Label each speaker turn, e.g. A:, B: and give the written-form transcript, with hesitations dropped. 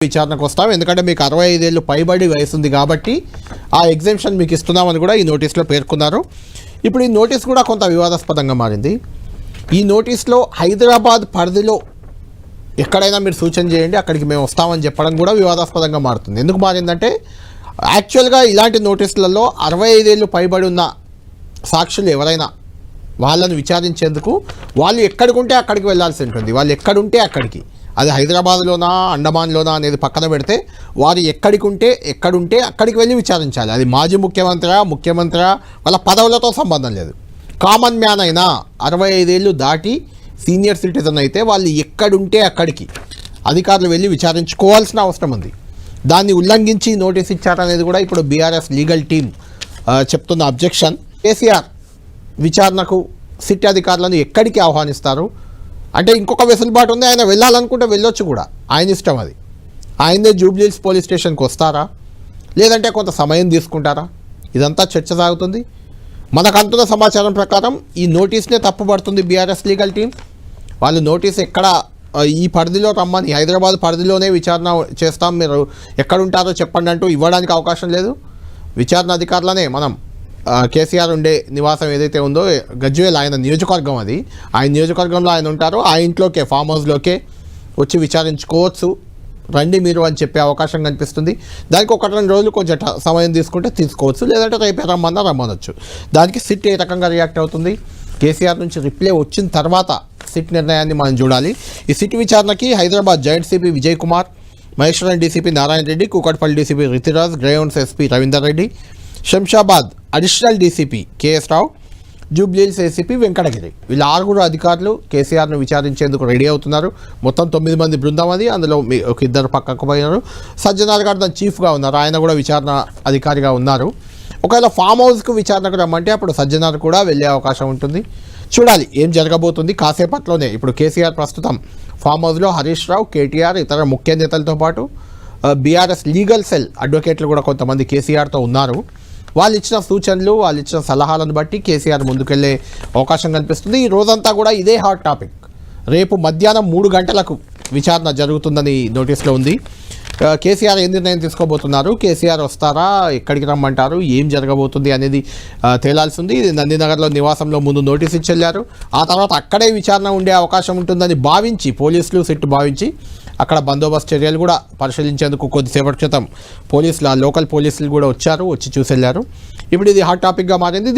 A: విచారణకు వస్తాం. ఎందుకంటే మీకు 65 ఏళ్ళు పైబడి వయసు ఉంది కాబట్టి ఆ ఎగ్జామ్షన్ మీకు ఇస్తున్నామని కూడా ఈ నోటీస్లో పేర్కొన్నారు. ఇప్పుడు ఈ నోటీస్ కూడా కొంత వివాదాస్పదంగా మారింది. ఈ నోటీస్లో హైదరాబాద్ పరిధిలో ఎక్కడైనా మీరు సూచన చేయండి, అక్కడికి మేము వస్తామని చెప్పడం కూడా వివాదాస్పదంగా మారుతుంది. ఎందుకు మారిందంటే యాక్చువల్గా ఇలాంటి నోటీసులలో 65 ఏళ్ళు పైబడి ఉన్న సాక్షులు ఎవరైనా వాళ్ళను విచారించేందుకు వాళ్ళు ఎక్కడికుంటే అక్కడికి వెళ్ళాల్సి ఉంటుంది. వాళ్ళు ఎక్కడుంటే అక్కడికి, అది హైదరాబాద్లోనా అండమాన్లోనా అనేది పక్కన పెడితే వారు ఎక్కడుంటే అక్కడికి వెళ్ళి విచారించాలి. అది మాజీ ముఖ్యమంత్రి వాళ్ళ పదవులతో సంబంధం లేదు. కామన్ మ్యాన్ అయినా 65 ఏళ్ళు దాటి సీనియర్ సిటిజన్ అయితే వాళ్ళు ఎక్కడుంటే అక్కడికి అధికారులు వెళ్ళి విచారించుకోవాల్సిన అవసరం ఉంది. దాన్ని ఉల్లంఘించి నోటీస్ ఇచ్చారనేది కూడా ఇప్పుడు బీఆర్ఎస్ లీగల్ టీమ్ చెప్తున్న అబ్జెక్షన్. కేసీఆర్ విచారణకు సిట్ అధికారులను ఎక్కడికి ఆహ్వానిస్తారు అంటే ఇంకొక వెసులుబాటు ఉంది. ఆయన వెళ్ళాలనుకుంటే వెళ్ళొచ్చు కూడా, ఆయన ఇష్టం. అది ఆయనే జూబ్లీహిల్స్ పోలీస్ స్టేషన్కి వస్తారా, లేదంటే కొంత సమయం తీసుకుంటారా, ఇదంతా చర్చ సాగుతుంది. మనకు అందుతున్న సమాచారం ప్రకారం ఈ నోటీస్నే తప్పుపడుతుంది బీఆర్ఎస్ లీగల్ టీం. వాళ్ళు నోటీస్ ఎక్కడ ఈ పరిధిలో రమ్మని, హైదరాబాద్ పరిధిలోనే విచారణ చేస్తాం, మీరు ఎక్కడుంటారో చెప్పండి అంటూ ఇవ్వడానికి అవకాశం లేదు. విచారణ అధికారులనే మనం కేసీఆర్ ఉండే నివాసం ఏదైతే ఉందో గజ్వేల్, ఆయన నియోజకవర్గం, అది ఆయన నియోజకవర్గంలో ఆయన ఉంటారో ఆ ఇంట్లోకే, ఫామ్ హౌస్లోకే వచ్చి విచారించుకోవచ్చు, రండి మీరు అని చెప్పే అవకాశం కనిపిస్తుంది. దానికి 1-2 రోజులు కొంచెం సమయం తీసుకుంటే తీసుకోవచ్చు, లేదంటే రేపే రమ్మనొచ్చు. దానికి సిట్ ఏ రకంగా రియాక్ట్ అవుతుంది, కేసీఆర్ నుంచి రిప్లై వచ్చిన తర్వాత సిట్ నిర్ణయాన్ని మనం చూడాలి. ఈ సిట్ విచారణకి Hyderabad joint CP Vijay Kumar, Maheshwaram DCP Narayana Reddy, Kukatpally DCP Ritiraj, Greyhounds SP Ravinder Reddy, Shamshabad additional DCP KS Rao, Jubilee Hills ACP Venkatagiri, వీళ్ళ 6 అధికారులు కేసీఆర్ను విచారించేందుకు రెడీ అవుతున్నారు. మొత్తం 9 మంది బృందం అది. అందులో ఒక 2 పక్కకు పోయినారు. సజ్జనార్ గారు దాని చీఫ్గా ఉన్నారు, ఆయన కూడా విచారణ అధికారిగా ఉన్నారు. ఒకవేళ ఫామ్ హౌస్కు విచారణకు రమ్మంటే అప్పుడు సజ్జనార్ కూడా వెళ్ళే అవకాశం ఉంటుంది. చూడాలి ఏం జరగబోతుంది కాసేపట్లోనే. ఇప్పుడు కేసీఆర్ ప్రస్తుతం ఫామ్ హౌస్లో హరీష్ రావు, కేటీఆర్, ఇతర ముఖ్య నేతలతో పాటు బీఆర్ఎస్ లీగల్ సెల్ అడ్వకేట్లు కూడా కొంతమంది కేసీఆర్తో ఉన్నారు. వాళ్ళు ఇచ్చిన సూచనలు, వాళ్ళు ఇచ్చిన సలహాలను బట్టి కేసీఆర్ ముందుకెళ్లే అవకాశం కనిపిస్తుంది. ఈ రోజంతా కూడా ఇదే హాట్ టాపిక్. రేపు మధ్యాహ్నం 3 గంటలకు విచారణ జరుగుతుందని నోటీస్లో ఉంది. కేసీఆర్ ఏం నిర్ణయం తీసుకోబోతున్నారు, కేసీఆర్ వస్తారా, ఎక్కడికి రమ్మంటారు, ఏం జరగబోతుంది అనేది తేలాల్సి ఉంది. నందినగర్లో నివాసంలో ముందు నోటీస్ ఇచ్చెళ్ళారు. ఆ తర్వాత అక్కడే విచారణ ఉండే అవకాశం ఉంటుందని భావించి పోలీసులు, సిట్ భావించి అక్కడ బందోబస్తు చర్యలు కూడా పరిశీలించేందుకు కొద్దిసేపటి క్రితం లోకల్ పోలీసులు కూడా వచ్చి చూసెళ్ళారు. ఇప్పుడు ఇది హాట్ టాపిక్గా మారింది.